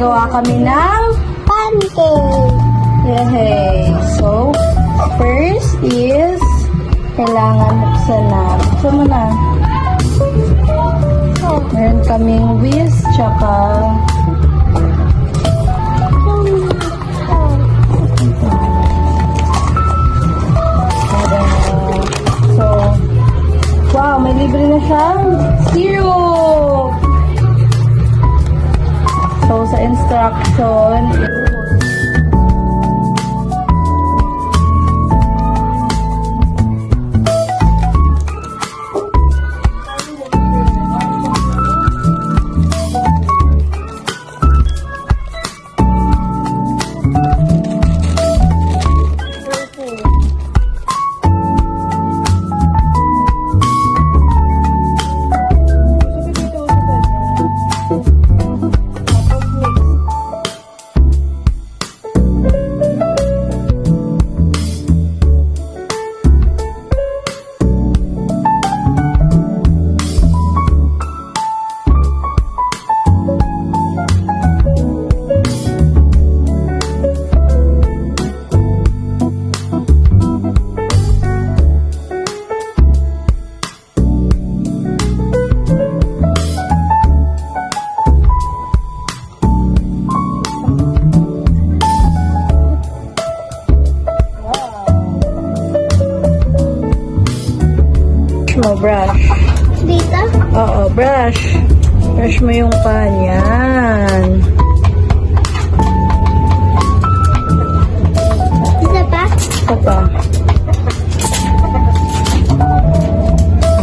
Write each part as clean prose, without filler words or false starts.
gagawa kami ng Pancake. yehey. So, first is kailangan buksan na. Buksan mo na. Meron kaming whisk, tsaka so, wow, may libre na siyang syrup. So, sa instruction, mo brush. Dito? Oo, brush. Brush mo yung pan. Yan. Isa pa? Ito pa.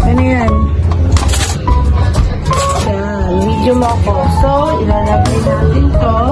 Ano yan? Yan. Medium ako. So, ilalagay natin to